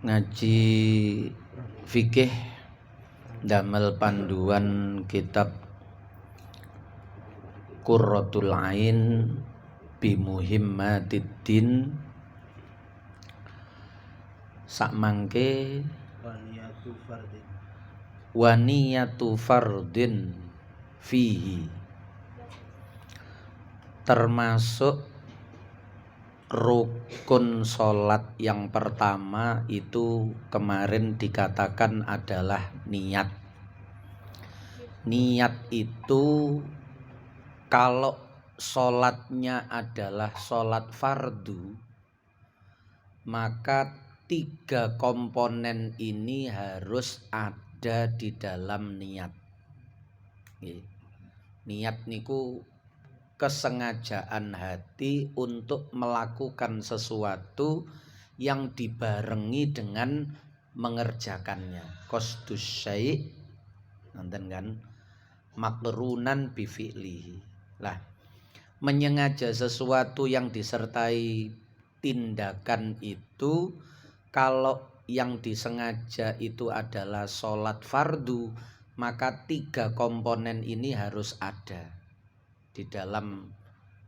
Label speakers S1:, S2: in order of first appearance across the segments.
S1: ngaji fikih damel panduan kitab Qurratul Ain bi Muhimmatiddin sakmangke waniyatu fardin fihi, termasuk rukun sholat yang pertama itu kemarin dikatakan adalah niat. Niat itu kalau sholatnya adalah sholat fardu, maka 3 komponen ini harus ada di dalam niat. Niat niku kesengajaan hati untuk melakukan sesuatu yang dibarengi dengan mengerjakannya. Qasdus syai' nanten kan makrunan bi fi'lihi. Lah, menyengaja sesuatu yang disertai tindakan itu, kalau yang disengaja itu adalah sholat fardu, maka 3 komponen ini harus ada di dalam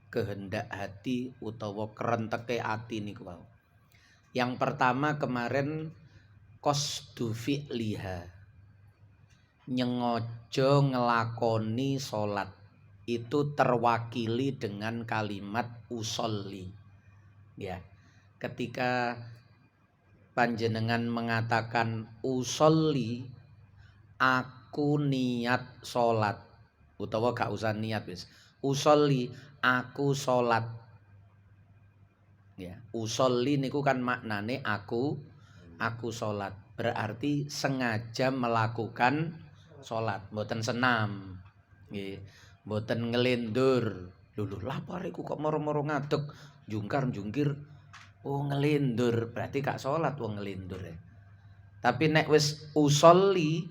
S1: kehendak hati utawa kerenteke ati niku wau. Yang pertama kemarin qasdu fi'liha, nyengojo ngelakoni sholat, itu terwakili dengan kalimat usolli. Ya, ketika panjenengan mengatakan usolli, aku niat sholat, utawa gak usah niat wis, usolli aku sholat. Ya, usolli niku kan maknane aku sholat, berarti sengaja melakukan sholat, mboten senam, nggih, mboten ngelindur. Lho lapar iku kok moro-moro ngadeg jungkar jungkir, oh ngelindur, berarti gak sholat wong ngelindur ya. Tapi nek wis usolli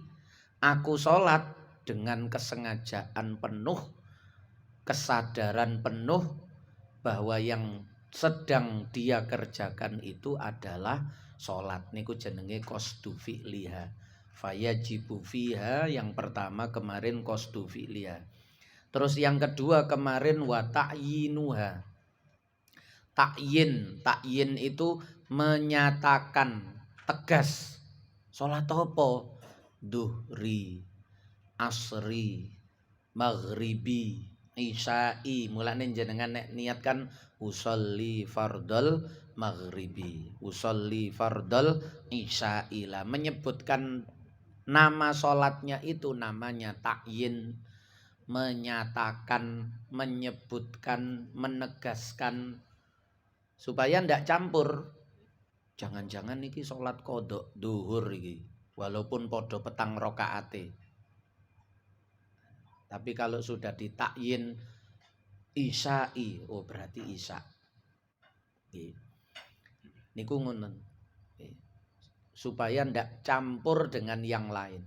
S1: aku sholat dengan kesengajaan penuh, kesadaran penuh bahwa yang sedang dia kerjakan itu adalah sholat, niku jenenge qasdu fi'liha. Fayajibu fiha, yang pertama kemarin qasdu fi'liha. Terus yang kedua kemarin wa ta'yinuha. Ta'yin itu menyatakan tegas sholat apa? Duhri, asri, maghribi, isya'i. Mulane jenengan nek niatkan usolli fardol maghribi, usolli fardol isya'i, lah menyebutkan nama sholatnya itu namanya ta'yin, menyatakan, menyebutkan, menegaskan, supaya ndak campur. Jangan-jangan niki sholat kodok duhur iki, walaupun podo petang rokaate. Tapi kalau sudah ditakyin isya'i, oh berarti isya. Niku ngoten. Supaya ndak campur dengan yang lain.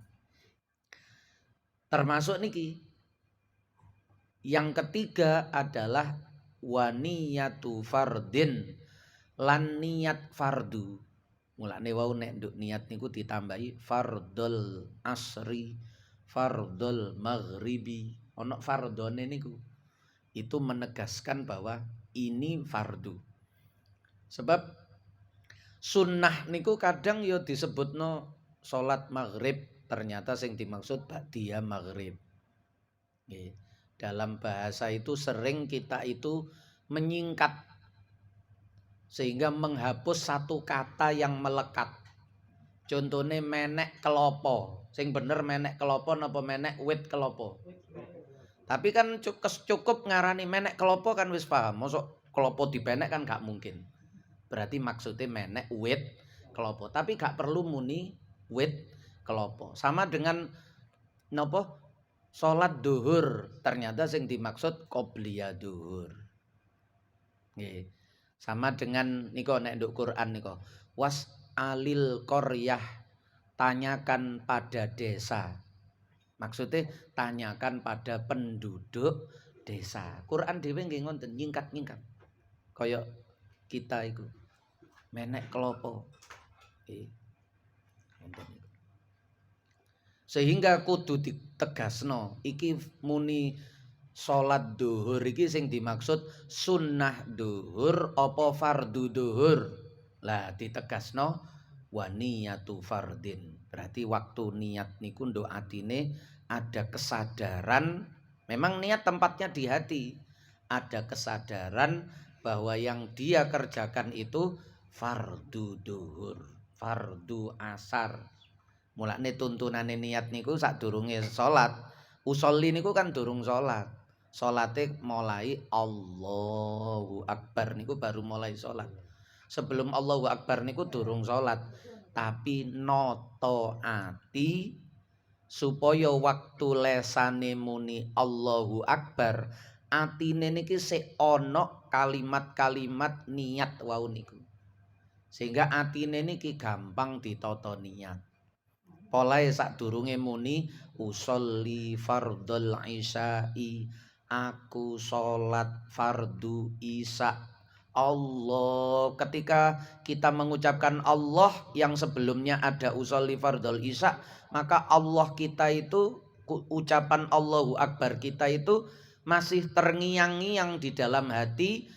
S1: Termasuk niki. Yang ketiga adalah waniyatu fardin, lan niat fardu. Mulane wau nek nduk niat niku ditambahi fardul asri, fardul maghribi, ono fardone niku. Itu menegaskan bahwa ini fardu. Sebab sunnah niku kadang yo disebutno salat maghrib, ternyata sing dimaksud ba'diyah maghrib. Nggih. Dalam bahasa itu sering kita itu menyingkat sehingga menghapus satu kata yang melekat. Contohnya menek kelopo, sing bener menek kelopo napa menek wit kelopo. Tapi kan cukup ngarani menek kelopo kan wis paham. Mosok kelopo dipenek kan gak mungkin. Berarti maksudnya menek wit kelopo. Tapi gak perlu muni wit kelopo. Sama dengan napa salat duhur, ternyata sing dimaksud qobliyah duhur. Nggih. Sama dengan niko nek nduk Quran niko, was alil qaryah, tanyakan pada desa. Maksudnya tanyakan pada penduduk desa. Quran dhewe nggih ngoten nyingkat-nyingkat. Kaya kita iku menek kelopo. Sehingga kudu ditegasno iki muni salat duhur iki sing dimaksud sunnah duhur apa fardu duhur. Lah ditegasno wa niyatu fardin. Berarti waktu niat niku nduk atine ada kesadaran, memang niat tempatnya di hati. Ada kesadaran bahwa yang dia kerjakan itu fardu duhur, fardu asar. Mulane tuntunane niat niku sadurunge salat. Usolli niku kan durung salat. Salate mulai Allahu Akbar niku baru mulai salat. Sebelum Allahu Akbar niku durung salat, tapi noto ati supaya waktu lesane muni Allahu Akbar, atine niki sik ana kalimat-kalimat niat wau niku. Sehingga atine niki gampang ditata niat. Polahe sadurunge muni usolli fardhol isya'i, aku salat fardu isya. Allah, ketika kita mengucapkan Allah yang sebelumnya ada usolli fardhol isya, maka Allah kita itu, ucapan Allahu Akbar kita itu masih terngiang-ngiang di dalam hati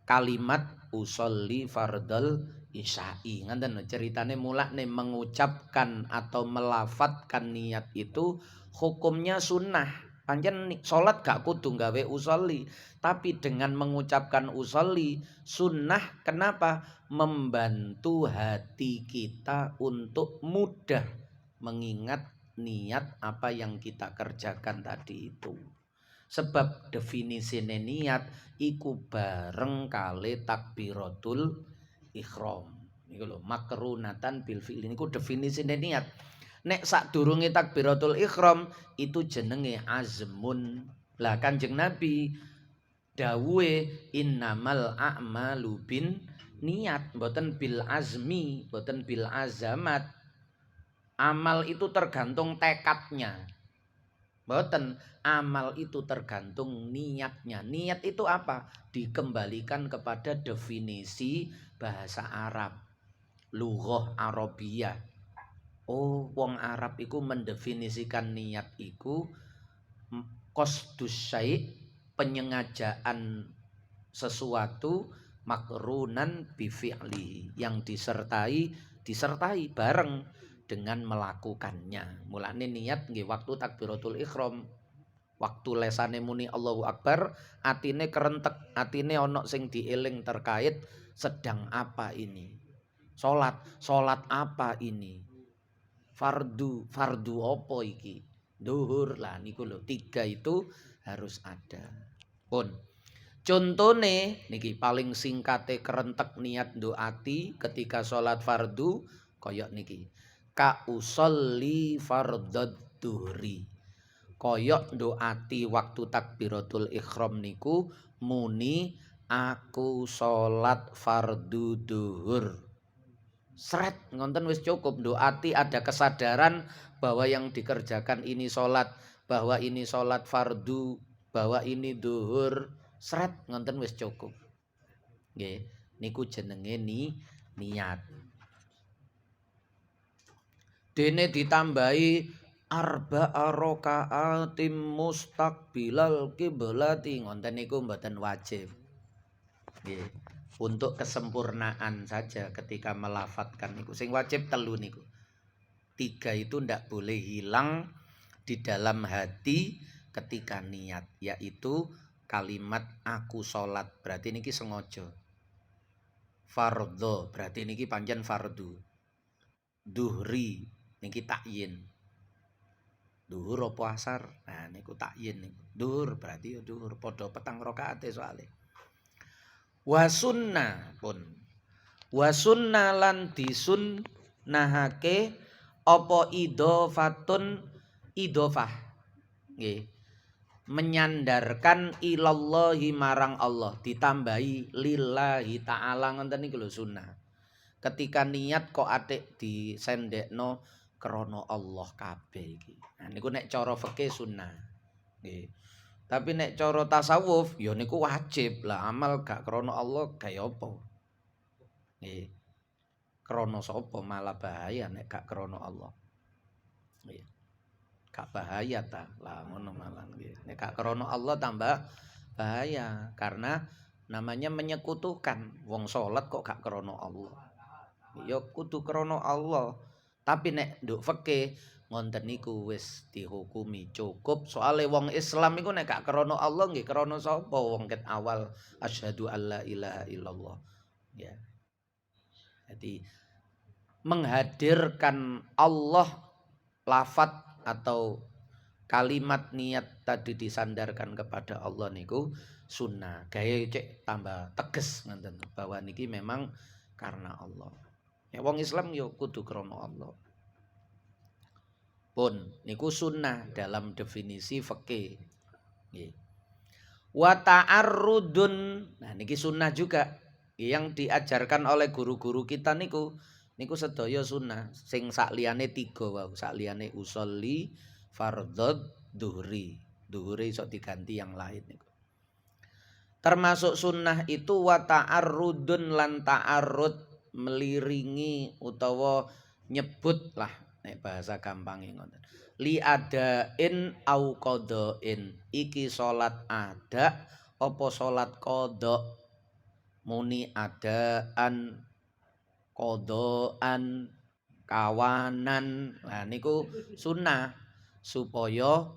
S1: kalimat usolli fardhol isya'i. Ngoten ceritane mulane mengucapkan atau melafatkan niat itu hukumnya sunnah. Pancen salat gak kudu gawe usolli, tapi dengan mengucapkan usolli sunnah. Kenapa? Membantu hati kita untuk mudah mengingat niat apa yang kita kerjakan tadi itu. Sebab definisi niat iku bareng kali takbiratul ikhram. Niku lho, makrunatan bil fi'li niku definisine niat. Nek sadurunge takbiratul ikhram itu jenenge azmun. Lah Kanjeng Nabi dawuhe innamal a'malu bin niat, mboten bil azmi, mboten bil azamat. Amal itu tergantung tekadnya. Mboten, amal itu tergantung niatnya. Niat itu apa? Dikembalikan kepada definisi bahasa Arab, lughah Arabiyah. Oh, wong Arab iku mendefinisikan niat iku qasdus syai', penyengajaan sesuatu, makrunan bi fi'li, yang disertai bareng dengan melakukannya. Mulane niat nggih waktu takbiratul ihram, waktu lesane muni Allahu Akbar, atine kerentek, atine ana sing dieling terkait sedang apa ini? Salat apa ini? Fardu apa iki? Duhur lah niku lho, 3 itu harus ada. Pun contone niki paling singkate kerentek niat doati ketika salat fardu kaya niki. Ka usolli fardhad duhri. Kaya doati waktu takbiratul ihram niku muni aku salat fardu duhur. Sret ngonten wis cukup, doati ada kesadaran bahwa yang dikerjakan ini salat, bahwa ini salat fardu, bahwa ini duhur. Sret ngonten wis cukup. Nggih, niku jenenge niat. Dene ditambahi arba'a raka'atim mustaqbilal kiblati, ngonten niku mboten wajib. Nggih, untuk kesempurnaan saja ketika melafatkan niku. Sing wajib 3 niku. 3 itu ndak boleh hilang di dalam hati ketika niat, yaitu kalimat aku salat, berarti niki sengaja. Fardho, berarti niki pancen fardu. Duhri niki takyin. Duhur apa asar? Nah niku takyin niku. Duhur berarti ya duhur, padha 4 rakaate soalé. Wa sunnah pun. Wa sunnah lan disunnahake apa idhofatun, idhofah. Nggih. Menyandarkan ilallahi marang Allah, ditambahi lillahi ta'ala, ngoten niku lho sunnah. Ketika niat kok atik disendekno krana Allah kabeh iki. Nah niku nek cara fikih sunnah. Nggih. Tapi nek cara tasawuf ya niku wajib. Lah amal gak krana Allah kaya apa? Nggih. Krana sapa malah bahaya nek gak krana Allah. Nggih. Gak bahaya ta. Lah ngono malah nggih. Nek gak krana Allah tambah bahaya karena namanya menyekutukan. Wong salat kok gak krana Allah. Ya kudu krana Allah. Tapi nek nduk fikih ngonten niku wis dihukumi cukup. Soale wong Islam iku nek gak krana Allah nggih krana sapa wong ket awal asyhadu alla ilaha illallah. Ya. Jadi menghadirkan Allah lafat atau kalimat niat tadi disandarkan kepada Allah niku sunnah. Gaya cek tambah tegas ngoten bahwa niki memang karena Allah. Ya wong Islam yo kudu krana Allah. Pun niku sunnah dalam definisi fikih. Nggih. Wa ta'arrudun. Nah niki sunnah juga yang diajarkan oleh guru-guru kita niku sedaya sunnah sing sakliyane 3 wae, sakliyane usolli fardhod dhuhri. Dhuhri iso diganti yang lain niku. Termasuk sunnah itu wa ta'arrudun lan ta'arrud meliringi utawa nyebut lah nek bahasa gampangnya ngoten. Li adain au qadain. Iki salat ada apa salat qada. Muni adaan qadaan kawanan. Nah niku sunnah supaya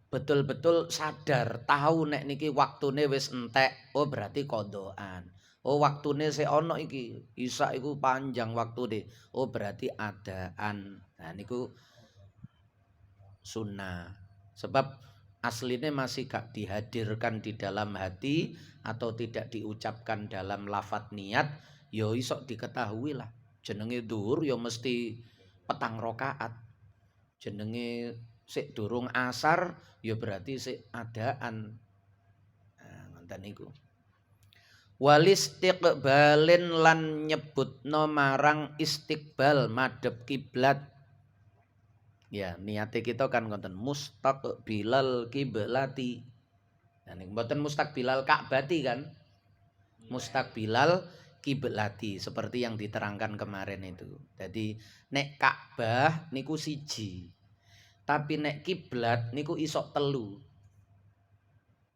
S1: betul-betul sadar tahu nek niki waktune wis entek. Oh berarti qadaan. Oh waktune sik ana iki, isak iku panjang waktune. Oh berarti adaan. Nah niku sunnah. Sebab aslinya masih gak dihadirkan di dalam hati atau tidak diucapkan dalam lafadz niat, ya iso diketahui lah. Jenenge dhuwur ya mesti petang rakaat. Jenenge sik durung asar ya berarti sik adaan. Nah ngoten niku. Walistiqbalin lan nyebutno marang istiqbal madhep kiblat. Ya, niate kita kan ngoten mustaqbilal kiblati. Nah niku mboten mustaqbilal Ka'bati kan? Mustaqbilal kiblati seperti yang diterangkan kemarin itu. Jadi nek Ka'bah niku siji. Tapi nek kiblat niku iso telu.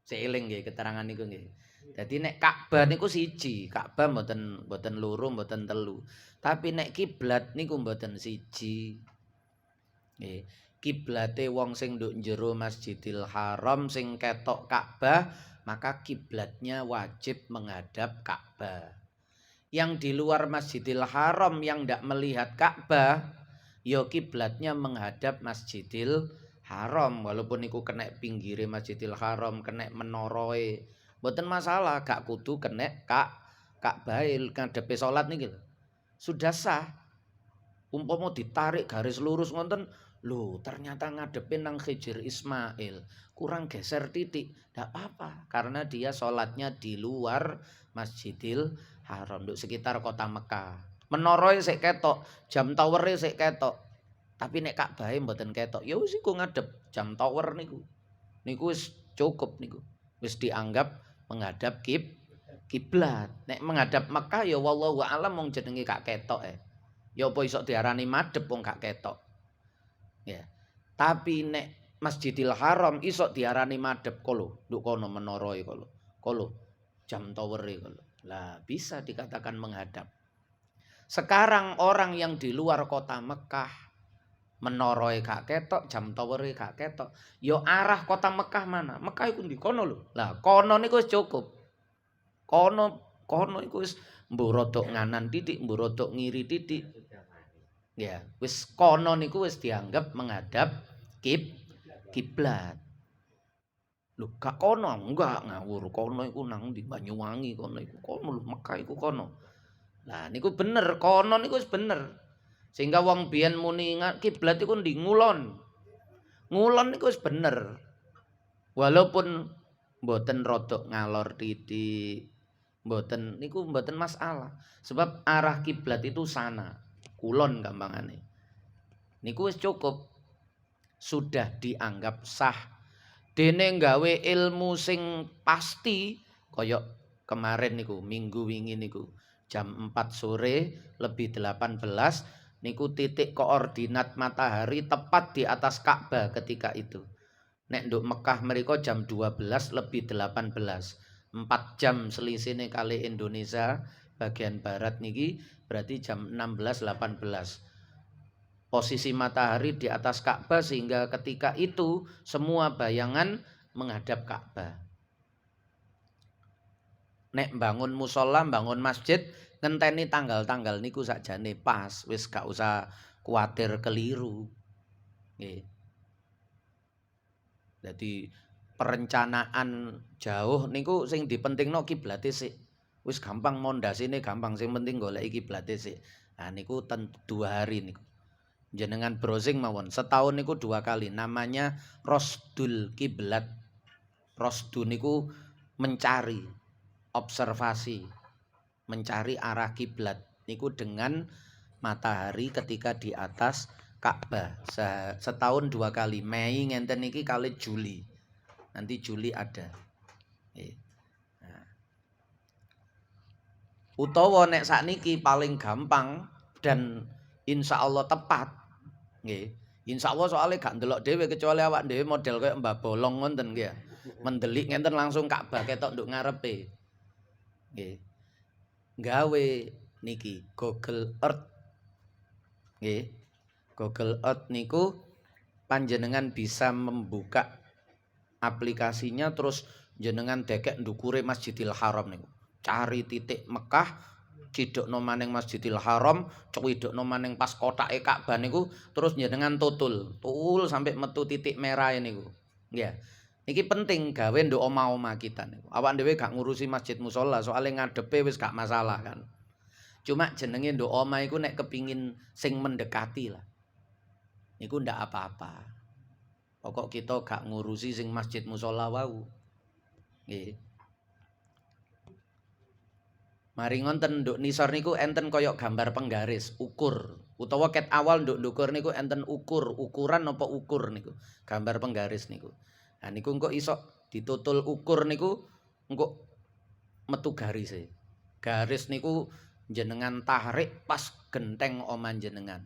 S1: Seiling nggih keterangan niku nggih. Dadi nek Ka'bah niku siji, Ka'bah mboten loro, mboten telu. Tapi nek kiblat niku mboten siji. Nggih. Kiblate wong sing nduk jero Masjidil Haram sing ketok Ka'bah, maka kiblatnya wajib menghadap Ka'bah. Yang di luar Masjidil Haram yang ndak melihat Ka'bah, ya kiblatnya menghadap Masjidil Haram walaupun niku kena pinggire Masjidil Haram, kena menoroe. Mboten masalah, gak kudu kena Ka'bah ngadepe salat niki lho. Sudah sah. Umpama ditarik garis lurus ngonten, lho ternyata ngadepin nang Hijr Ismail, kurang geser titik, ndak apa karena dia sholatnya di luar Masjidil Haram, di sekitar kota Mekah. Menoroe sik ketok, jam towere sik ketok. Tapi nek Ka'bahe mboten ketok, ya wis iku ngadep jam tower niku. Niku wis cukup niku. Wis dianggap menghadap kiblat. Nek menghadap Mekah ya wallahu a'lam wong jenenge gak ketok Ya apa iso diarani madhep wong gak ketok. Ya. Tapi nek Masjidil Haram iso diarani madhep kolo, nduk kono menoroe kolo. Kolo jam towere kolo. Lah bisa dikatakan menghadap. Sekarang orang yang di luar kota Mekah menoroe gak ketok, jam towere gak ketok. Ya arah kota Mekah mana? Mekah iku ndi kono lho. Lah kono niku wis cukup. Kono iku wis mburodok nganan titik, mburodok ngiri titik. Ya, wis kono niku wis dianggap menghadap kiblat. Lho, gak kono, enggak ngawur. Kono iku nang di Banyuwangi, kono iku kono lho, Mekah iku kono. Lah niku bener, kono niku wis bener. Sehingga wong biyen muni kiblat iku ndi ngulon. Ngulon niku wis bener. Walaupun mboten rodok ngalor titik, mboten niku mboten masalah. Sebab arah kiblat itu sana. Kulon gampangane. Niku wis cukup. Sudah dianggap sah. Dene gawe ilmu sing pasti kaya kemarin niku, minggu wingi niku jam 4 sore lebih 18 niku titik koordinat matahari tepat di atas Ka'bah ketika itu. Nek nduk Mekah mereka jam 12 lebih 18. 4 jam selisihnya kali Indonesia bagian barat niki berarti jam 16.18. Posisi matahari di atas Ka'bah sehingga ketika itu semua bayangan menghadap Ka'bah. Nek bangun musola, bangun masjid, ngenteni tanggal-tanggal niku sakjane pas, wis gak usah kuatir keliru. Nggih. Jadi perencanaan jauh niku sing dipentingno kiblate sik. Wis gampang mondasine gampang, sing penting goleki kiblate sik. Nah niku 2 hari niku. Jenengan browsing mawon. Setahun niku 2 kali. Namanya Rosdul Kiblat. Rosdu niku mencari, observasi, mencari arah kiblat. Niku dengan matahari ketika di atas Ka'bah. Setahun 2 kali. Mei ngenten niki kali Juli. Nanti Juli ada. Nah. Utawa nek sakniki paling gampang dan insya Allah tepat. Nggih. Insya Allah soalnya gak ndelok dhewe kecuali awak dhewe model kayak Mbah Bolong ngoten nggih. Mendelik ngenten langsung Ka'bah ketok nduk ngarepe. Nggih. Gawe niki Google Earth. Nggih. Google Earth niku panjenengan bisa membuka aplikasinya terus jenengan dekek ndukure Masjidil Haram niku. Cari titik Mekah, cidokno maning Masjidil Haram, cidokno maning pas kotake Ka'bah niku, terus jenengan tutul sampai metu titik merah niku. Nggih. Iki penting gawe nduk omah-omah kita niku. Awak dhewe gak ngurusi masjid musala, soalnya ngadepe wis gak masalah kan. Cuma jenenge nduk omah iku nek kepingin sing mendekati lah. Niku ndak apa-apa. Pokok kita gak ngurusi sing masjid musala wau. Nggih. Mari ngonten nduk nisor niku enten koyok gambar penggaris, ukur. Utawa ket awal nduk ndukur niku enten ukuran apa ukur niku. Gambar penggaris niku. Nah niku engko iso ditutul ukur niku engko metu garise. Garis niku jenengan tarik pas genteng oman jenengan.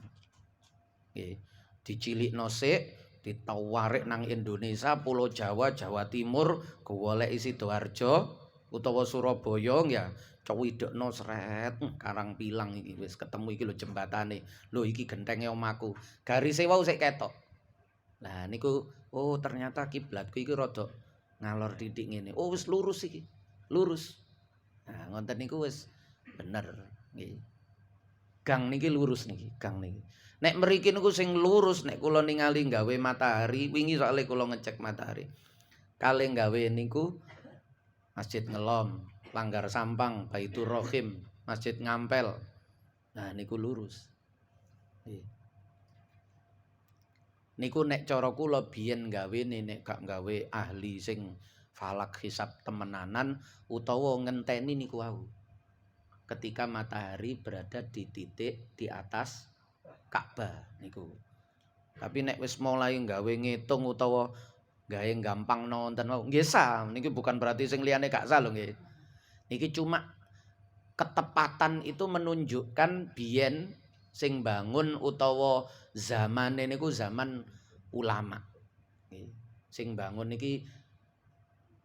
S1: Nggih. Dicilikno sik, ditawarik nang Indonesia, Pulau Jawa, Jawa Timur, golek Sidoarjo utawa Surabaya ya, cowidekno sret, Karang Pilang iki wis ketemu iki lho jembatane. Lho iki gentenge omahku. Garise wau sik ketok. Lah niku oh ternyata kiblatku iki rada ngalor titik ngene. Oh wis lurus iki. Lurus. Nah ngonten niku wis bener nggih. Gang niki lurus niki, gang niki. Nek mriki niku sing lurus nek kula ningali gawe matahari, wingi soalnya kula ngecek matahari. Kale gawe niku Masjid Ngelom, Langgar Sampang, Baitur Rohim, Masjid Ngampel. Nah niku lurus. Niku nek cara kula biyen gawene nek gak gawe ahli sing falak hisab temenanan utawa ngenteni niku wau. Ketika matahari berada di titik di atas Ka'bah niku. Tapi nek wis mulai gawe ngitung utawa gawe gampang nonton mau nggih sah. Niki bukan berarti sing liyane gak sah lho nggih. Niki cuma ketepatan itu menunjukkan biyen sing bangun utawa zamane niku zaman ulama. Nggih. Sing bangun niki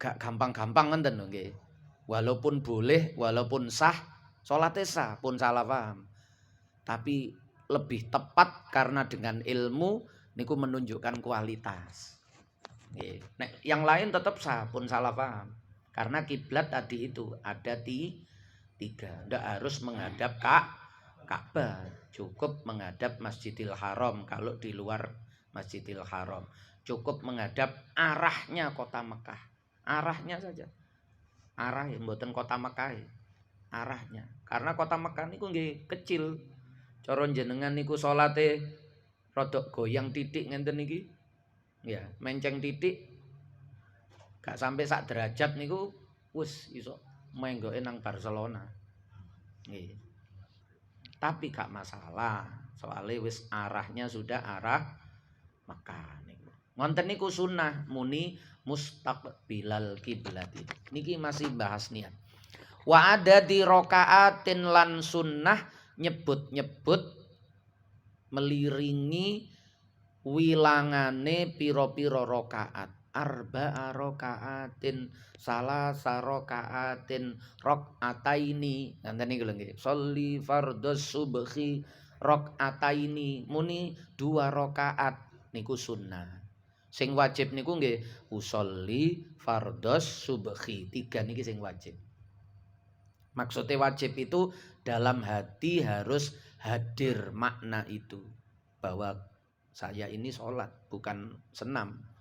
S1: gak gampang-gampang ngenten lho nggih. Walaupun boleh, walaupun sah, salate sah pun salah paham. Tapi lebih tepat karena dengan ilmu niku menunjukkan kualitas. Nek yang lain tetap sah pun salah paham. Karena kiblat tadi itu ada 3. Ndak harus menghadap Ka'bah, cukup menghadap Masjidil Haram kalau di luar Masjidil Haram. Cukup menghadap arahnya kota Mekah. Arahnya saja. Arah yang mboten kota Mekah. Arahnya. Karena kota Mekah niku nggih kecil. Cara jenengan niku salate rodok goyang titik ngenten niki. Ya, menceng titik gak sampai sak derajat niku wis iso menggoke nang Barcelona. Nggih. Tapi gak masalah, soalnya wis arahnya sudah arah Mekah niku. Ngonten niku sunnah muni mustaqbilal kiblat. Niki masih bahas niat. Wa adadi rakaatin lan sunnah nyebut-nyebut meliringi wilangane pira-pira rakaat. Arba'a rakaatin, salasa rakaatin, rakaataini. Nanten niku lho nggih. Sholli fardhos subhi rakaataini. Muni 2 rakaat niku sunnah. Sing wajib niku nggih usolli fardhos subhi. 3 niki sing wajib. Maksudnya wajib itu dalam hati harus hadir makna itu. Bahwa saya ini sholat, bukan senam.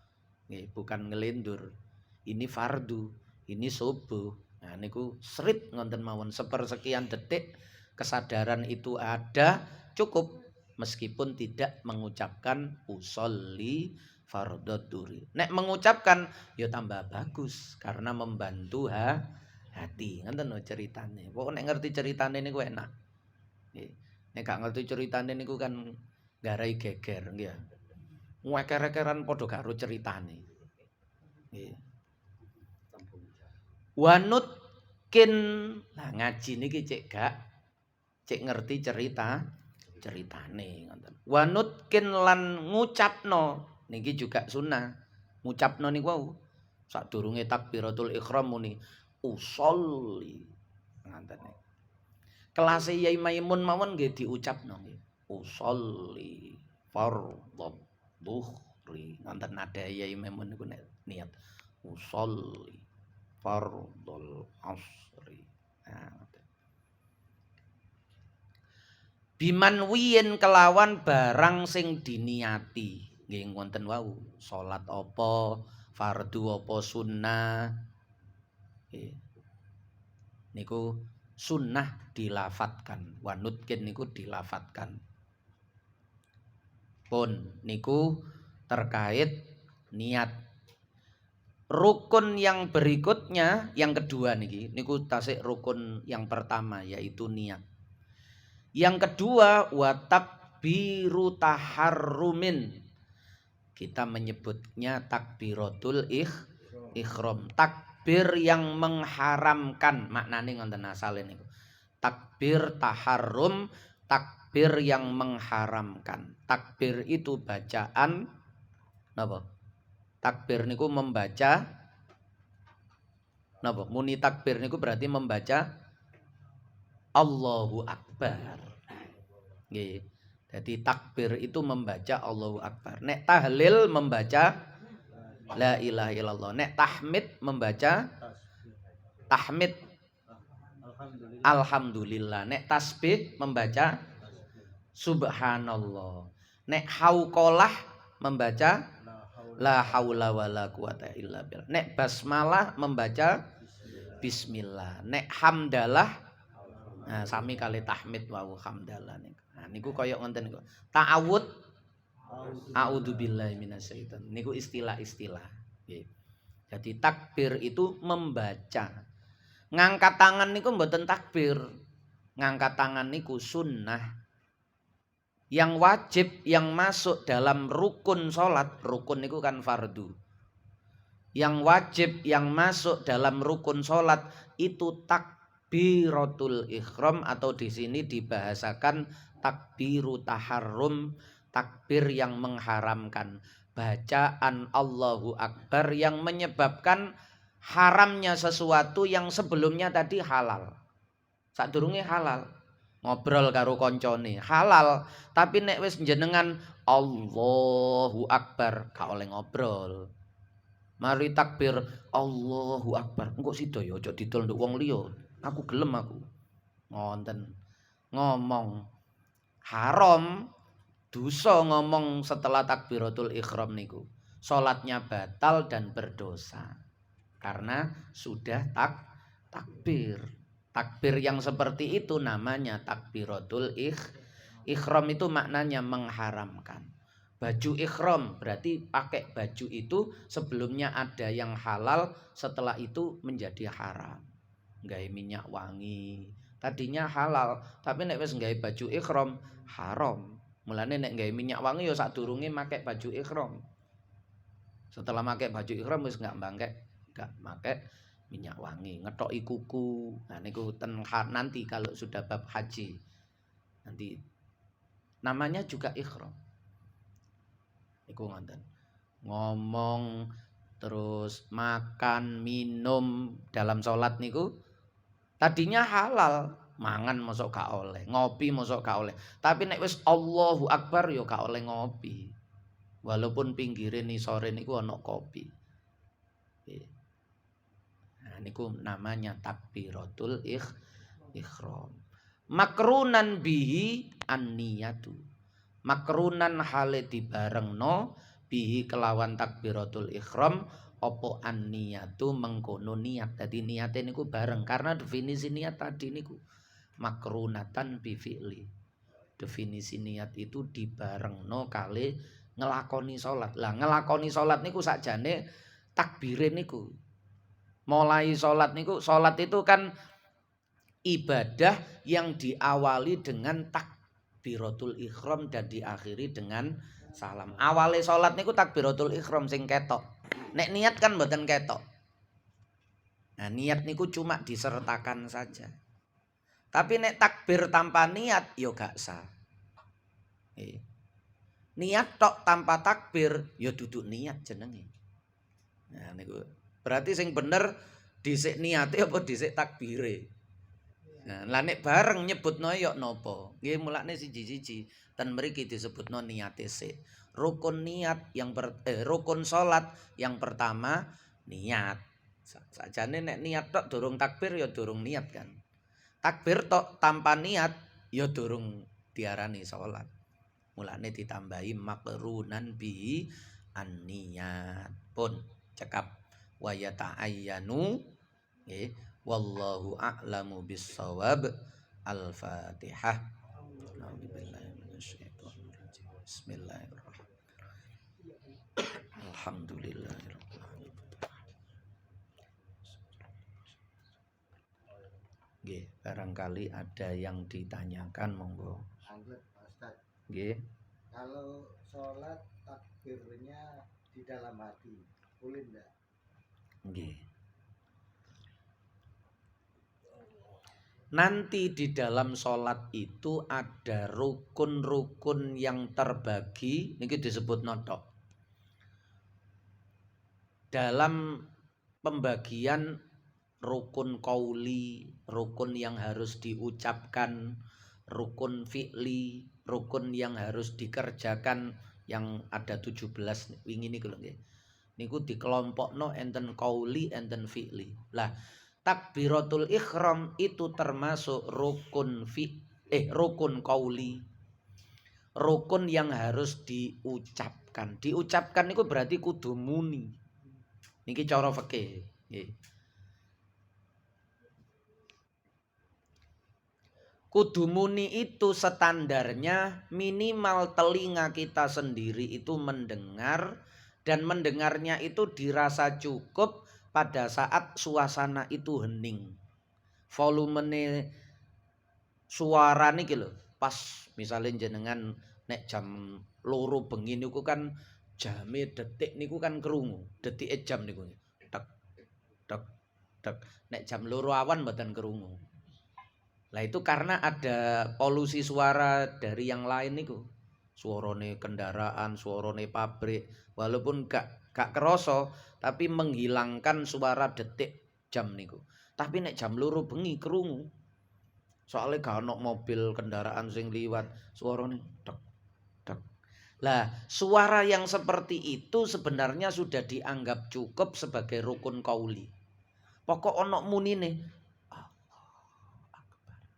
S1: Bukan ngelindur. Ini fardu, ini subuh. Nah niku srit ngonten mawon sepersekian detik kesadaran itu ada cukup. Meskipun tidak mengucapkan usolli fardhod duri. Nek mengucapkan ya tambah bagus karena membantu hati. Ngoten lho ceritane. Pokok nek ngerti ceritane niku enak. Nggih. Nek gak ngerti ceritane niku kan garai geger nggih. Weker-wekeran padha karo ceritane. Nggih. Wanut kin nah ngaji niki cek ngerti ceritane ngoten. Wanut kin lan ngucapno niki juga sunnah. Ngucapno niku wau sadurunge takbiratul ihram muni usolli ngoten. Kelas Yai Maimun mawon nggih diucapno nggih. Usolli fardhu dhuhri. Ngoten nada Yai Maimun niku niat usolli fardhul asri. Nah, biman wiyen kelawan barang sing diniati. Nggih wonten wau, salat apa, fardu apa sunnah. Niku sunnah dilafatkan, wanutkin niku dilafatkan. Pun niku terkait niat. Rukun yang berikutnya, yang kedua niki, niku tasik rukun yang pertama yaitu niat. Yang kedua wa takbiru taharrumin. Kita menyebutnya takbiratul ihram. Takbir yang mengharamkan, maknane ngoten asale niku. Takbir taharrum, takbir yang mengharamkan. Takbir itu bacaan napa? Takbir niku membaca napa? Muni takbir niku berarti membaca Allahu Akbar. Nggih. Jadi takbir itu membaca Allahu Akbar. Nek tahlil membaca la ilaha illallah. Nek tahmid membaca tahmid alhamdulillah. Nek tasbih membaca subhanallah. Nek hauqalah membaca la haula wala quwata illa billah. Nek basmalah membaca bismillah. Nek hamdalah nah sami kali tahmid wau hamdalah niku. Nah niku kaya ngoten niku. Ta'awud a'udzubillahi minasyaiton. Niku istilah-istilah. Nggih. Jadi takbir itu membaca. Ngangkat tangan niku mboten takbir. Ngangkat tangan niku sunnah. Yang wajib yang masuk dalam rukun salat, rukun niku kan fardu. Yang wajib yang masuk dalam rukun salat itu takbiratul ihram atau di sini dibahasakan takbiru taharrum, takbir yang mengharamkan. Bacaan Allahu Akbar yang menyebabkan haramnya sesuatu yang sebelumnya tadi halal. Sadurunge halal. Ngobrol karo koncone halal, tapi nek wis jenengan Allahu Akbar gak oleh ngobrol. Mari takbir Allahu Akbar. Engko sida ya aja didol nduk wong liya. Aku gelem aku. Ngonten. Ngomong haram dosa ngomong setelah takbiratul ihram niku. Salatnya batal dan berdosa. Karena sudah takbir. Takbir yang seperti itu namanya takbiratul ihram itu maknanya mengharamkan. Baju ihram berarti pakai baju itu sebelumnya ada yang halal, setelah itu menjadi haram. Nggawe minyak wangi, tadinya halal, tapi nek wis nggawe baju ihram haram. Mulane nek nggawe minyak wangi ya sadurunge make baju ihram. Setelah make baju ihram wis enggak pakai minyak wangi, ngetoki kuku. Nah niku nanti kalau sudah bab haji nanti namanya juga ihram. Niku ngoten. Ngomong terus makan, minum dalam sholat niku tadinya halal, mangan mosok gak oleh, ngopi mosok gak oleh. Tapi nek wis Allahu Akbar yo gak oleh ngopi. Walaupun pinggirin sore niku ana kopi. Nah niku namanya takbiratul ihram. Makrunan bihi an-niyatu. Makrunan hale dibarengno bihi kelawan takbiratul ihram opo an-niyatu mengkono niat. Dadi niate niku bareng karena definisi niat tadi niku makrunatan bi fi'li. Definisi niat itu dibarengno kali ngelakoni salat. Lah ngelakoni salat niku sakjane takbire niku. Mulai salat niku, salat itu kan ibadah yang diawali dengan takbiratul ihram dan diakhiri dengan salam. Awale salat niku takbiratul ihram sing ketok. Nek niat kan mboten ketok. Nah, niat niku cuma disertakan saja. Tapi nek takbir tanpa niat yo gak sah. Niat tok tanpa takbir yo duduk niat jenenge. Nah niku berarti sing bener dhisik niate apa dhisik takbire. Nah, lah nek bareng nyebutno yo napa? Nggih mulane siji-siji ten mriki disebutno niate sik. Rukun niat yang rukun salat yang pertama niat. Sakjane nek niat tok durung takbir ya durung niat kan. Takbir tok tanpa niat ya durung diarani salat. Mulane ditambahi makrunan bi an-niyat. Pun cekap wa yata'ayyanu nggih wallahu a'lamu bis-shawab. Al-Fatihah. Bismillahirrahmanirrahim. Alhamdulillahirabbil alamin. Nggih, barangkali ada yang ditanyakan monggo.
S2: Ustaz.
S1: Nggih.
S2: Kalau sholat takbirnya di dalam hati, boleh enggak?
S1: Nggih. Nanti di dalam sholat itu ada rukun-rukun yang terbagi, ini disebut notok. Dalam pembagian rukun qauli, rukun yang harus diucapkan, rukun fi'li, rukun yang harus dikerjakan yang ada 17 wingi niku lho nggih. Niku dikelompokno enten qauli, enten fi'li. Lah takbiratul ihram itu termasuk rukun rukun qauli. Rukun yang harus diucapkan. Diucapkan itu berarti kudu muni. Niki cara fikih, nggih. Kudu muni itu standarnya minimal telinga kita sendiri itu mendengar dan mendengarnya itu dirasa cukup pada saat suasana itu hening. Volumene suara niki lho, pas misalnya jenengan nek jam loro bengi niku kan jame detik niku kan krungu, detike jam niku. Tek tek tek. Nek jam loro awan mboten krungu. Lah itu karena ada polusi suara dari yang lain niku. Suarane kendaraan, suarane pabrik, walaupun gak kerasa tapi menghilangkan suara detik jam niku. Tapi nek jam loro bengi krungu. Soalnya gak ono mobil kendaraan sing liwat, suarane tek tek. Lah, suara yang seperti itu sebenarnya sudah dianggap cukup sebagai rukun qauli. Pokok ono munine.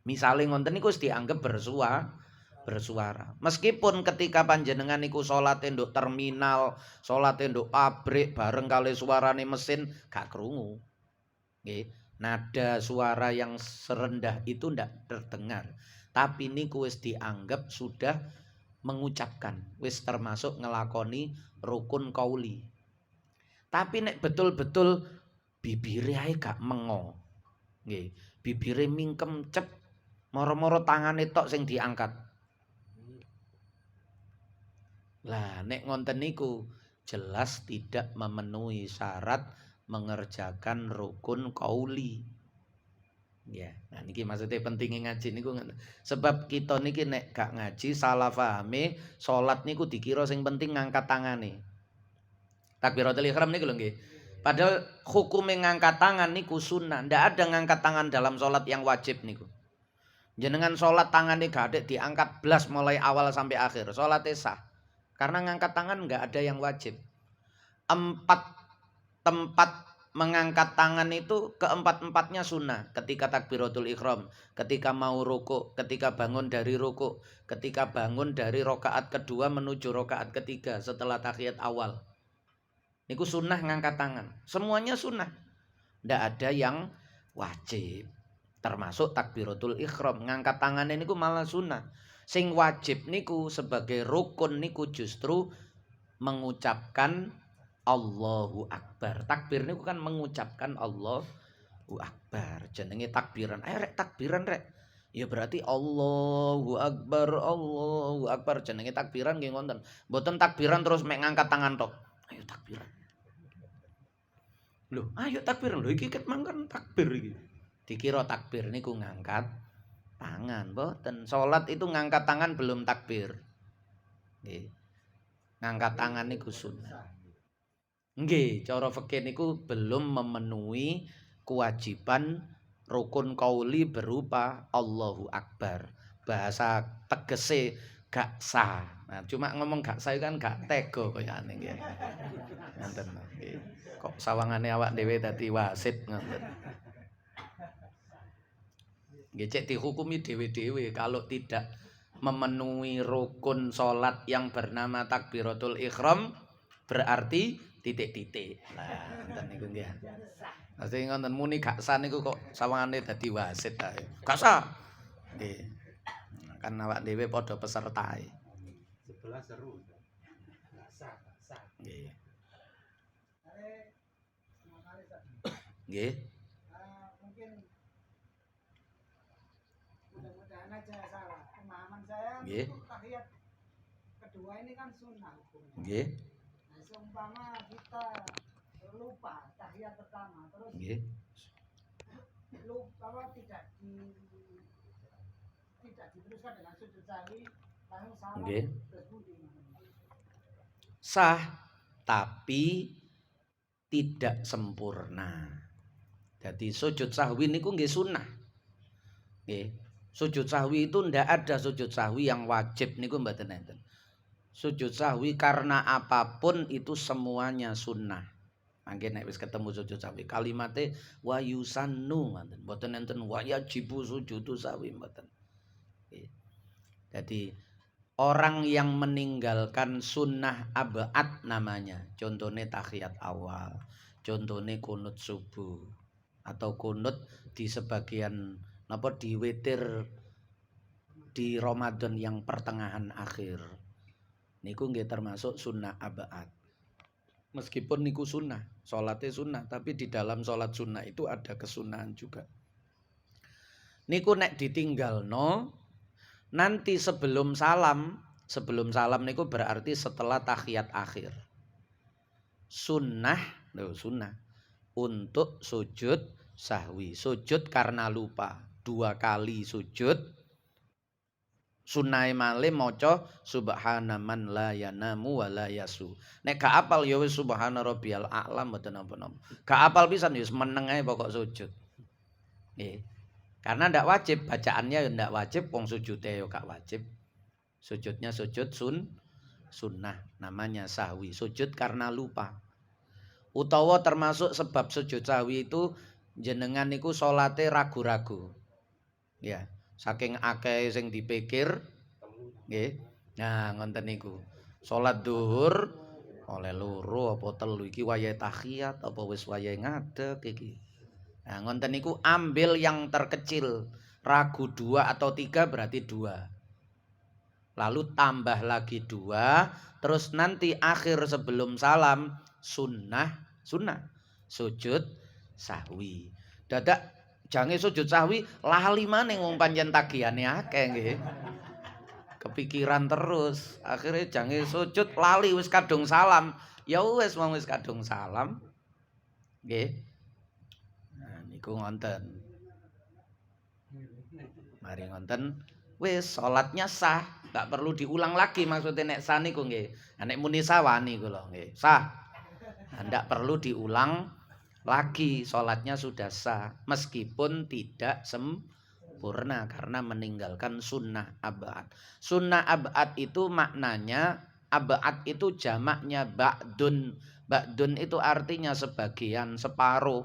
S1: Misalnya ngonten niku dianggap bersuara. Meskipun ketika panjenengan niku salat nduk terminal, salat nduk pabrik bareng kali suarane mesin gak krungu. Nggih, nada suara yang serendah itu ndak terdengar. Tapi niku wis dianggap sudah mengucapkan, wis termasuk ngelakoni rukun qauli. Tapi nek betul-betul bibire ae gak mengo. Nggih, bibire mingkem cep, moro-moro tangane tok sing diangkat. Lah nek ngonten niku jelas tidak memenuhi syarat mengerjakan rukun qauli. Ya, nah niki maksudnya pentingnya ngaji niku sebab kita niki nek gak ngaji salah pahame salat niku dikira sing penting ngangkat tangane. Takbiratul ihram niku lho nggih. Padahal hukume ngangkat tangan niku sunnah. Ndak ada ngangkat tangan dalam salat yang wajib niku. Jenengan salat tangane gak ada diangkat blas mulai awal sampai akhir. Salate sah. Karena ngangkat tangan nggak ada yang wajib. 4 tempat mengangkat tangan itu keempat-empatnya sunnah. Ketika takbiratul ihram, ketika mau ruku, ketika bangun dari ruku, ketika bangun dari rokaat kedua menuju rokaat ketiga setelah tahiyat awal. Niku sunnah ngangkat tangan. Semuanya sunnah. Ndak ada yang wajib. Termasuk takbiratul ihram, ngangkat tangan niku malah sunnah. Sing wajib niku sebagai rukun niku justru mengucapkan Allahu Akbar. Takbir niku kan mengucapkan Allahu Akbar. Jenenge takbiran. Rek takbiran rek. Ya berarti Allahu Akbar. Jenenge takbiran nggih ngoten. Mboten takbiran terus mek ngangkat tangan tok. Ayo takbiran. Loh, ayo takbiran. Lho iki ket mangkan takbir iki. Dikira takbir niku ngangkat tangan, mboten. Salat itu ngangkat tangan belum takbir. Nggih. Ngangkat tangan niku sunnah. Nggih, cara fikih niku belum memenuhi kewajiban rukun qauli berupa Allahu Akbar. Bahasa tegese gak sah. Nah, cuma ngomong gak sah kan gak tega koyane nggih. Ngoten nggih. Kok sawangane awak dhewe dadi wasit ngoten. Ngecek dihukumi dewe-dewe kalau tidak memenuhi rukun sholat yang bernama takbiratul ihram berarti titik-titik. Lah, ngoten niku nggih. Mesti ngoten muni gak sah niku kok sawangane dadi wasit ae. Gak sah. Nggih. Kan awak dhewe padha pesertae.
S2: Sebelah seru. Gak sah.
S1: Nggih. Nggih.
S2: Aja salah. Pemahaman saya tahiyat kedua ini kan sunnah hukumnya.
S1: Nggih.
S2: Nah, seumpama kita lupa tahiyat pertama terus
S1: nggih.
S2: Lupa tidak diteruskan dengan sujud sahwi langsung salam
S1: Nggih.
S2: berbudi.
S1: Sah tapi tidak sempurna. Jadi sujud sahwi niku nggih sunnah. Nggih. Sujud sahwi itu ndak ada sujud sahwi yang wajib niku mboten enten. Sujud sahwi karena apapun itu semuanya sunnah. Mangke nek wis ketemu sujud sahwi kalimate wa yusannu mboten enten wa yajibu sujudu sahwi mboten. Jadi orang yang meninggalkan sunnah abad namanya. Contohnya tahiyat awal, contohnya kunut subuh atau kunut di sebagian napa di witir di Ramadan yang pertengahan akhir. Niku nggih termasuk sunnah abad. Meskipun niku sunnah, salatnya sunnah, tapi di dalam salat sunnah itu ada kesunahan juga. Niku nek ditinggalno nanti sebelum salam niku berarti setelah tahiyat akhir. Sunnah untuk sujud sahwi, sujud karena lupa. 2 kali sujud sunnahe male maca subhana man la yanamu wa la yasu. Nek gak apal ya wis subhana rabbiyal a'la mboten napa-napa. Gak apal pisan ya wis meneng ae pokok sujud. Nggih. Karena ndak wajib bacaannya ya ndak wajib wong sujude ya gak wajib. Sujudnya sujud sunnah namanya sahwi, sujud karena lupa. Utawa termasuk sebab sujud sahwi itu jenengan niku salate ragu-ragu. Ya, saking akeh sing dipikir nggih. Nah, ngoten niku. Salat zuhur oleh loro apa telu iki wayahe tahiyat apa wis wayahe ngadeg iki. Nah, ngoten niku ambil yang terkecil. Ragu 2 atau 3 berarti 2. Lalu tambah lagi 2, terus nanti akhir sebelum salam sunnah sujud sahwi. Dadak jange sujud sahwi lali maneh wong pancen tagihane akeh nggih. Kepikiran terus, akhirnya jange sujud lali wis kadung salam. Ya wis wong wis kadung salam. Nggih. Nah niku ngoten. Mari ngoten wis salatnya sah, gak perlu diulang lagi maksudnya nek sah niku nggih. Nek muni sah wani kula nggih. Sah. Ndak perlu diulang lagi, salatnya sudah sah meskipun tidak sempurna karena meninggalkan sunnah abad. Sunnah abad itu maknanya abad itu jamaknya ba'dun. Ba'dun itu artinya sebagian, separuh.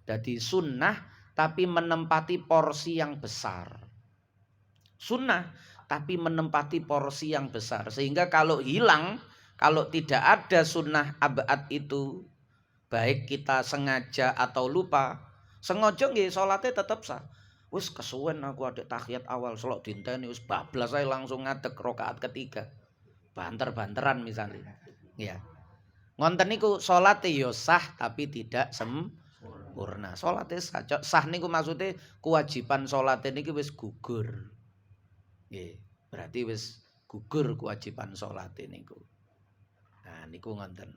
S1: Jadi sunnah tapi menempati porsi yang besar. Sunnah tapi menempati porsi yang besar. Sehingga kalau hilang, kalau tidak ada sunnah abad itu, baik kita sengaja atau lupa, sengaja nggih salate tetep sah. Wis kesuwen aku adek tahiyat awal selok dinteni wis bablas ae langsung ngadeg rakaat ketiga. Banter-banteran misalnya. Ya. Ngonten niku salate ya sah tapi tidak sempurna. Salate sah. Sah niku maksudnya kewajiban salate niki wis gugur. Nggih, berarti wis gugur kewajiban salate niku. Nah niku ngonten.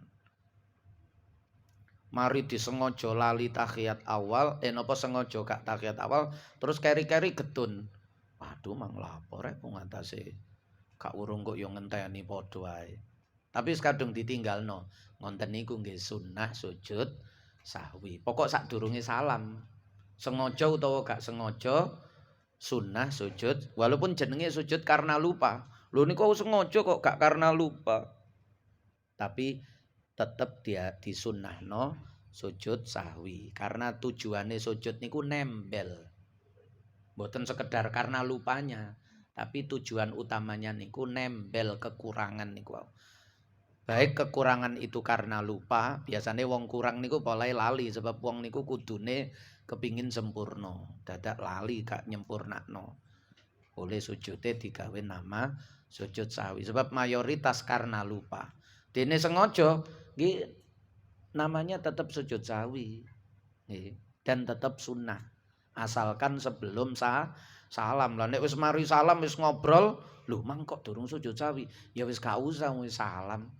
S1: Mari disengaja lali tahiyat awal, napa sengaja gak tahiyat awal, terus keri-keri getun. Waduh mang lapor kok ngantase. Gak urung kok yo ngenteni padha wae. Tapi kadung ditinggalno. Ngonten niku nggih sunnah sujud sahwi. Pokok sadurunge salam. Sengaja utawa gak sengaja sunnah sujud, walaupun jenenge sujud karena lupa. Lho niku sengaja kok gak karena lupa. Tapi tetap dia disunnahno sujud sahwi karena tujuannya sujud niku nembel, mboten sekedar karena lupanya, tapi tujuan utamanya niku nembel kekurangan niku. Baik kekurangan itu karena lupa, biasanya wong kurang niku polai lali sebab wong niku kudune kepingin sempurna, dadak lali gak nyempurnakno. Oleh sujudnya digawe nama sujud sahwi sebab mayoritas karena lupa. Dene sengaja nggih namanya tetap sujud sahwi. Nggih, dan tetap sunnah. Asalkan sebelum salam. Lah nek wis mari salam wis ngobrol, lho mang kok durung sujud sahwi? Ya wis gak usah wis salam.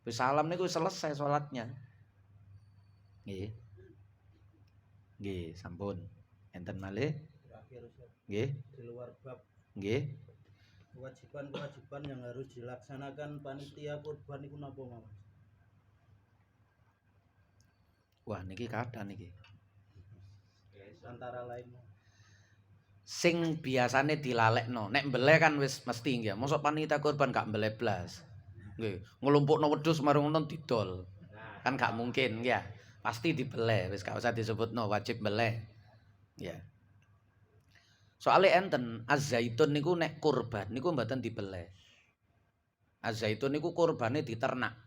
S1: Wis salam niku selesai salatnya. Nggih. Nggih, sampun. Enten malih? Nggih.
S2: Di luar bab.
S1: Nggih.
S2: Kewajiban-kewajiban yang harus dilaksanakan panitia kurban itu napa, Mas?
S1: Wah niki kathah niki.
S2: Antara lain
S1: Sing biasane dilalekno, nek mbeleh kan wis mesti nggih. Mosok panitia kurban gak mbeleh blas. Nggih, nglumpukno wedhus marung ngono didol. Kan gak mungkin ya. Pasti dibeleh, wis gak usah disebutno wajib beleh. Ya. Soale enten az-zaitun niku nek kurban niku mboten dibeleh. Az-zaitun niku kurbane diternak.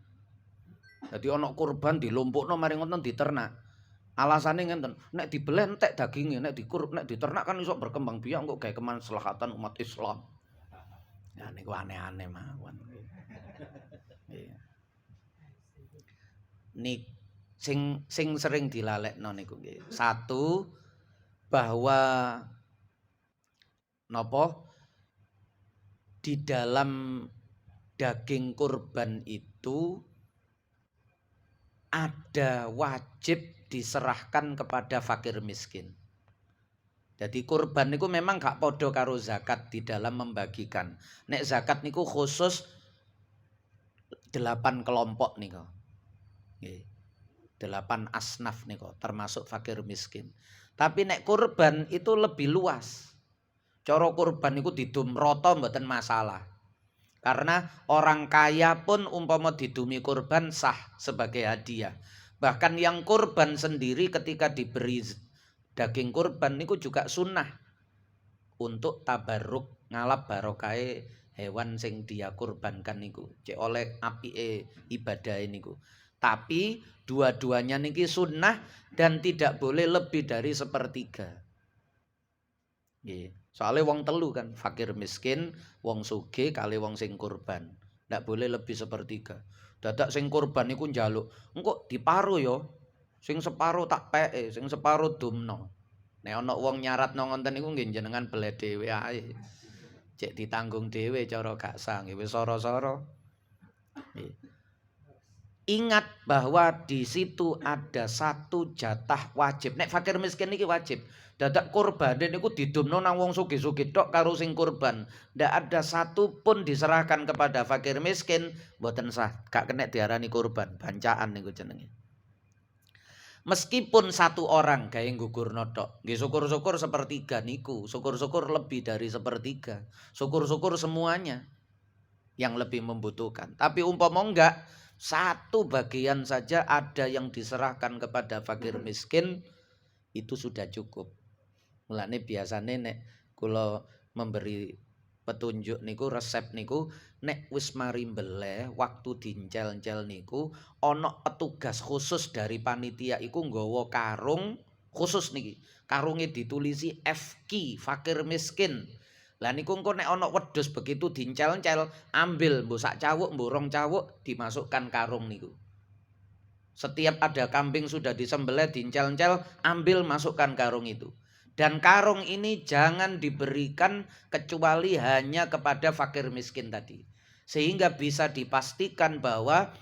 S1: Jadi ana kurban dilumpukno mari ngoten diternak. Alasane ngenten, nek dibeleh entek daginge, nek diternak kan iso berkembang biak kok gawe kemaslahatan umat Islam. Ya niku aneh-aneh mawon. Iya. Nik sing sering dilalekno niku nggih. Satu, bahwa napa di dalam daging kurban itu ada wajib diserahkan kepada fakir miskin. Jadi kurban niku memang gak podo karo zakat di dalam membagikan. Nek zakat niku khusus 8 kelompok niku. Nggih. 8 asnaf niku termasuk fakir miskin. Tapi nek kurban itu lebih luas. Cara kurban niku didumroto mboten masalah. Karena orang kaya pun umpama didumi kurban sah sebagai hadiah. Bahkan yang kurban sendiri ketika diberi daging kurban niku juga sunnah untuk tabarruk ngalap barokahe hewan sing dia kurbankan niku. Cek oleh apike ibadah niku. Tapi dua-duanya niki sunnah dan tidak boleh lebih dari sepertiga. Nggih. Soalnya wong telu kan, fakir miskin, wong sugih kali wong sing kurban. Ndak boleh lebih sepertiga. Dadak sing kurban niku njaluk, engko diparo ya. Sing separo tak peke, sing separo dumno. Nek ana wong nyaratno ngonten niku nggih jenengan beleh dhewe ae. Cek ditanggung dhewe cara gak sah nggih wis soro-soro. Nggih. Ingat bahwa di situ ada satu jatah wajib. Nek fakir miskin iki wajib. Dadak kurbane niku didumno nang wong sugih-sugih tok karo sing kurban. Ndak ada satu pun diserahkan kepada fakir miskin, mboten sah. Gak kena diarani kurban, bancaan niku jenenge. Meskipun satu orang gawe nggugurno tok, nggih syukur-syukur sepertiga niku, syukur-syukur lebih dari sepertiga. Syukur-syukur semuanya yang lebih membutuhkan. Tapi umpama enggak, satu bagian saja ada yang diserahkan kepada fakir miskin, itu sudah cukup. Mulane biasane nek kula memberi petunjuk niku, resep niku, nek wis mari mbeleh waktu dincel-ncel niku ana petugas khusus dari panitia iku nggawa karung khusus niki. Karunge ditulisi FQ, fakir miskin. Lah niku engko nek ana wedhus begitu dincel-ncel, ambil mbok sak cawuk, mbok rong cawuk dimasukkan karung niku. Setiap ada kambing sudah disembelih, dincel-ncel, ambil masukkan karung itu. Dan karung ini jangan diberikan kecuali hanya kepada fakir miskin tadi. Sehingga bisa dipastikan bahwa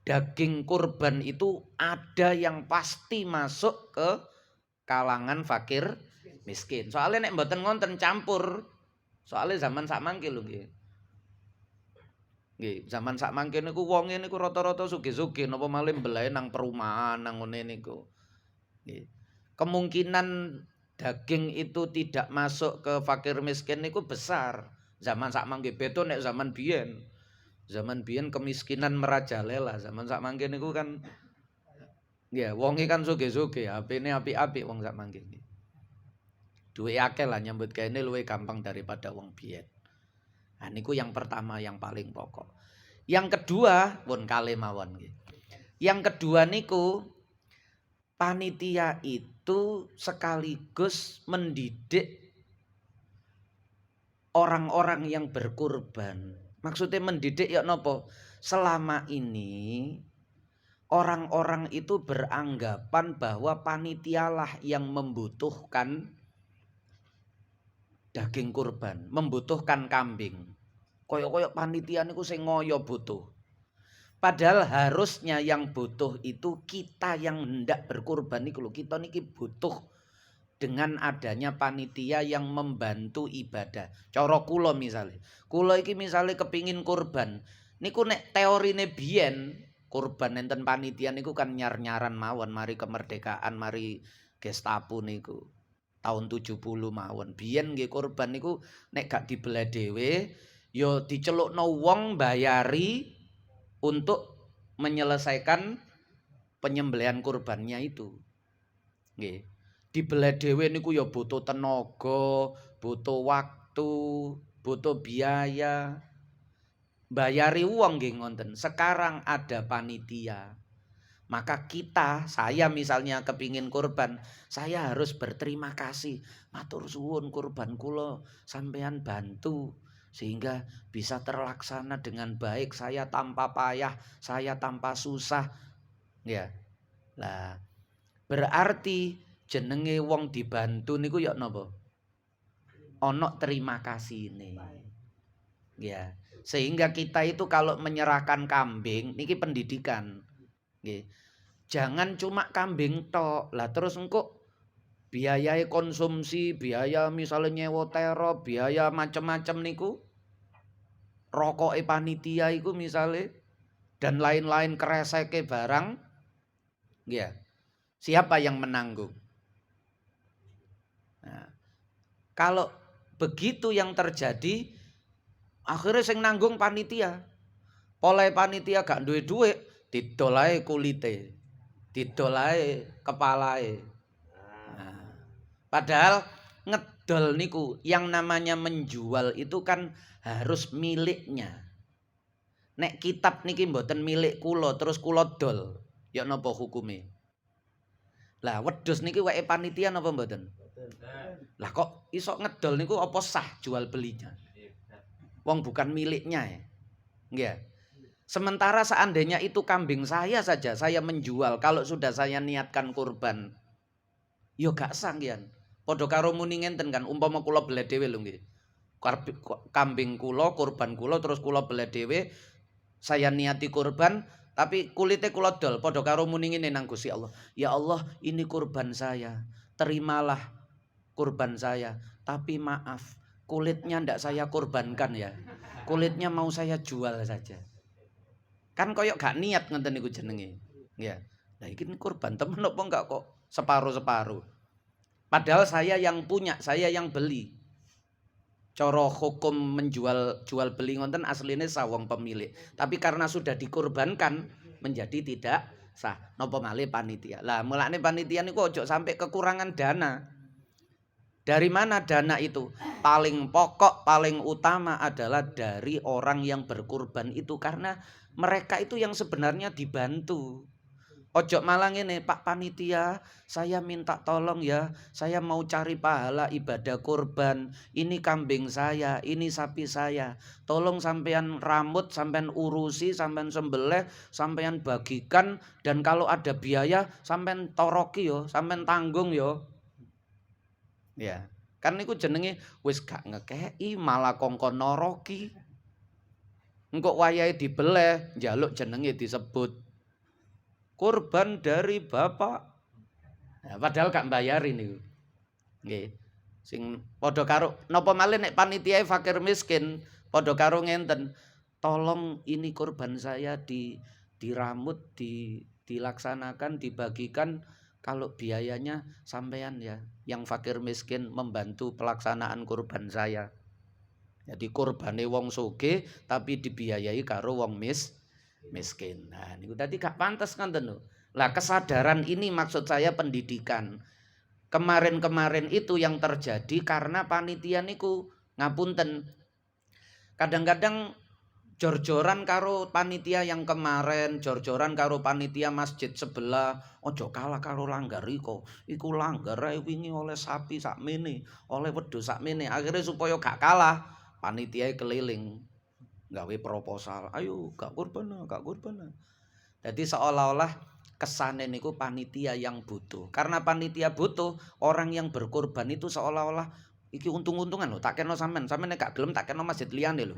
S1: daging kurban itu ada yang pasti masuk ke kalangan fakir miskin. Soalnya nek mboten ngonten campur. Soalnya zaman sak mangke lho nggih. Nggih, zaman sak mangke niku wonge niku rata-rata sugih-sugih napa malih mbelahe nang perumahan nang ngene niku. Nggih. Kemungkinan daging itu tidak masuk ke fakir miskin niku besar. Zaman sak mangke beda nek zaman biyen. Zaman biyen kemiskinan merajalela, zaman sak mangke niku kan ya wonge kan sugih-sugih, HP-ne apik-apik wong sak mangke. Duwe akeh lah nyambut gawe luwih gampang daripada wong biyen. Nah niku yang pertama yang paling pokok. Yang kedua pun kalih mawon nggih. Yang kedua niku panitia itu sekaligus mendidik orang-orang yang berkurban. Maksudnya mendidik ya napa? Selama ini orang-orang itu beranggapan bahwa panitialah yang membutuhkan daging kurban, membutuhkan kambing. Koyok-koyok panitia niku sing ngoyo butuh. Padahal harusnya yang butuh itu kita yang hendak berkurban niku lho. Kita niki butuh dengan adanya panitia yang membantu ibadah. Cara kula misale. Kula iki misale kepingin kurban. Niku nek teorine biyen kurban enten panitia niku kan nyar-nyaran mawon mari kemerdekaan, mari Gestapo niku. Tahun 70 mawon. Biyen nggih kurban niku nek gak dibelah dhewe ya dicelukno wong bayari untuk menyelesaikan penyembelihan kurbannya itu. Nggih. Dibelah dhewe niku ya butuh tenaga, butuh waktu, butuh biaya. Bayari wong nggih ngonten. Sekarang ada panitia. Maka kita, saya misalnya kepingin kurban, saya harus berterima kasih. Matur suwun kurban kula sampean bantu sehingga bisa terlaksana dengan baik. Saya tanpa payah, saya tanpa susah. Ya. Lah, berarti jenenge wong dibantu niku ya napa? Ana terima kasihne. Ya. Sehingga kita itu kalau menyerahkan kambing niki pendidikan. Nggih. Jangan cuma kambing tok. Lah terus engko biayai konsumsi, biaya misalnya nyewa terop, biaya macam-macam niku. Rokoke panitia iku misale dan lain-lain kreseke barang. Ya. Siapa yang menanggung? Nah, kalau begitu yang terjadi akhirnya sing nanggung panitia. Oleh panitia gak duwe duit, didolae kulite. Didolae kepalae. Nah, padahal ngedol niku yang namanya menjual itu kan harus miliknya. Nek kitab niki mboten milik kula terus kula dol, ya napa hukume? Lah wedhus niki wae panitia napa mboten? Lah kok iso ngedol niku apa sah jual belinya? Wong bukan miliknya ya. Nggih. Sementara seandainya itu kambing saya saja, saya menjual. Kalau sudah saya niatkan kurban, yo gak sanggian. Padha karo muni ngenten kan, umpama kula belah dhewe lho nggih. Kambing kula, kurban kula terus kula belah dhewe, saya niati kurban, Tapi kulitnya kula dol padha karo muni ngene nang Gusti Allah. Ya Allah, ini kurban saya. Terimalah kurban saya. Tapi maaf, kulitnya ndak saya kurbankan ya. Kulitnya mau saya jual saja. Kan koyok gak niat ngenten niku jenenge. Ya. Nah iki kurban temen apa enggak kok separuh-separuh. Padahal saya yang punya, saya yang beli. Cara hukum menjual jual beli ngonten aslinya sawang pemilik. Tapi karena sudah dikorbankan menjadi tidak sah. Napa malih panitia. Lah mulane panitia niku ojo sampai kekurangan dana. Dari mana dana itu? Paling pokok, paling utama adalah dari orang yang berkurban itu karena mereka itu yang sebenarnya dibantu. Ojo malah ngene, Pak Panitia, saya minta tolong ya, saya mau cari pahala ibadah kurban. Ini kambing saya, ini sapi saya. Tolong sampean rambut, sampean urusi, sampean sembelih, sampean bagikan, dan kalau ada biaya sampean toroki yo, sampean tanggung yo. Ya, kan niku jenenge wis gak ngekei malah kongkon noroki. Engko wayahe dibeleh, njaluk jenenge disebut kurban dari bapak. Nah, padahal gak mbayarin niku. Nggih. Sing padha karo napa malih nek panitiae fakir miskin, padha karo ngenten. Tolong ini kurban saya diramut, dilaksanakan, dibagikan, kalau biayanya sampean ya yang fakir miskin membantu pelaksanaan kurban saya. Jadi kurbane wong sugih tapi dibiayai karo wong miskin. Nah, niku tadi gak pantas kan lho. Lah kesadaran ini maksud saya pendidikan. Kemarin-kemarin itu yang terjadi karena panitia niku ngapunten. Kadang-kadang jor-joran karo panitia yang kemarin, jor-joran karo panitia masjid sebelah, ojo kalah karo langgar iku. Iku langgar ae wingi oleh sapi sakmene, oleh wedhus sakmene. Akhirnya supaya gak kalah, panitia keliling gawe proposal, ayo gak kurban. Jadi seolah-olah kesane niku panitia yang butuh. Karena panitia butuh, orang yang berkorban itu seolah-olah iki untung-untungan lho, tak kena sampean nek gak gelem tak kena masjid liyane lho.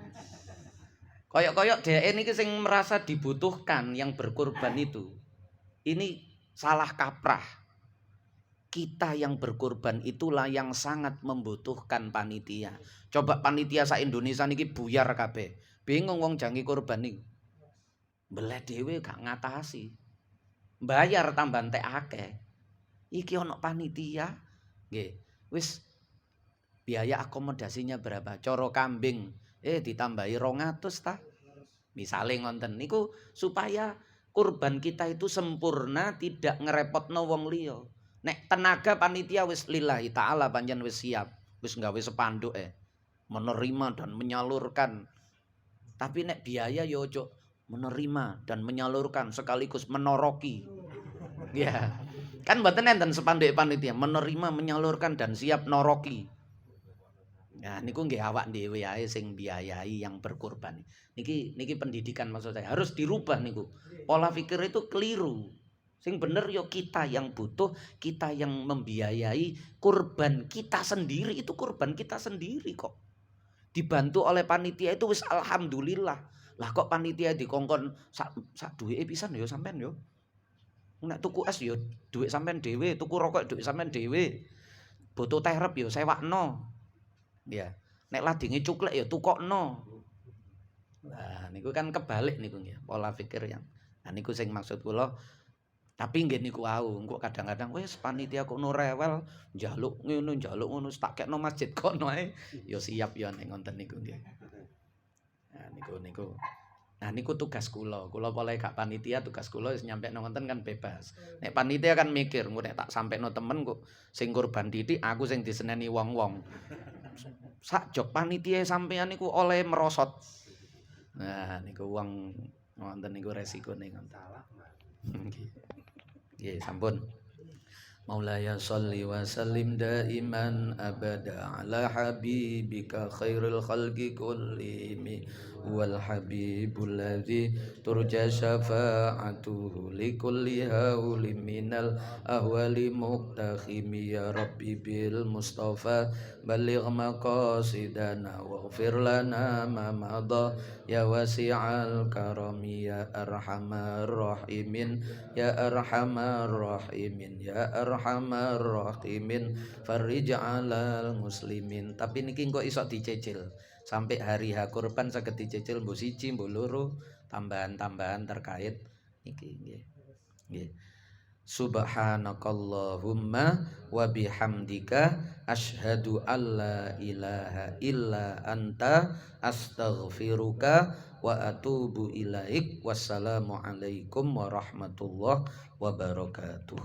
S1: Koyok-koyok dhek niki sing merasa dibutuhkan yang berkorban itu. Ini salah kaprah. Kita yang berkorban itulah yang sangat membutuhkan panitia. Coba panitia sak Indonesia niki buyar kabeh. Bingung wong jangi korban niku. Belah dhewe gak ngatasi. Bayar tambah entek akeh. Iki ana panitia, nggih. Wis biaya akomodasinya berapa? Coro kambing ditambahi 200 ta. Misale ngonten niku supaya kurban kita itu sempurna, tidak ngerepotno wong liya. Nek tenaga panitia wis lillahi taala pancen wis siap, wis nggawe sepanduk menerima dan menyalurkan. Tapi nek biaya ya ojo menerima dan menyalurkan sekaligus menoroki. Ya. Kan mboten enten sepanduk panitia menerima, menyalurkan dan siap noroki. Nah niku nggih awak dhewe ae sing biayai yang berkorban. Niki pendidikan maksud saya harus dirubah niku. Pola pikir itu keliru. Sing bener yo kita yang butuh, kita yang membiayai kurban kita sendiri, itu kurban kita sendiri kok. Dibantu oleh panitia itu wis alhamdulillah. Lah kok panitia dikongkon sak duwike pisan yo sampean yo. Nek tuku es yo duit sampean dhewe, tuku rokok duit sampean dhewe. Boto terep yo sewakno. Ya. Nek ladinge cuklek ya tukokno. Nah, niku kan kebalik niku nggih, pola pikir yang. Nah niku sing maksud kula. Tapi nggih niku wau, engko kadang-kadang wis panitia kok no rewel, njaluk ngono tak kekno masjid kono ae. Ya siap ya nek ngonten niku nggih. Nah niku. Nah niku tugas kula. Kula pola gak panitia, tugas kula wis nyampe ngonten kan bebas. Nek panitia kan mikir, engko nek tak sampeno temen kok sing kurban didik aku sing diseneni wong-wong. Sak jog panitia sampean niku oleh merosot. Nah niku wong ngonten niku resikone ngoten. Nggih sampun. مولاي صل وسلم دائما أبدا على حبيبك خير الخلق كلهم هو الحبيب الذي ترجى شفاعته لكل هول من الأهوال مقتخم يا ربي بالمصطفى بلغ مقاصدنا واغفر لنا ما مضى يا واسع الكرم يا أرحم الراحمين يا أرحم الراحمين يا أرحم الراحمين فرج على المسlimin. Tapi niki kok iso dicicil sampai hari H kurban saged dicicil mbok siji mbok loro tambahan-tambahan terkait niki nggih. Nggih. Subhanakallahumma wa bihamdika asyhadu alla ilaha illa anta astaghfiruka wa atubu ilaik. Wassalamu alaikum warahmatullahi wabarakatuh.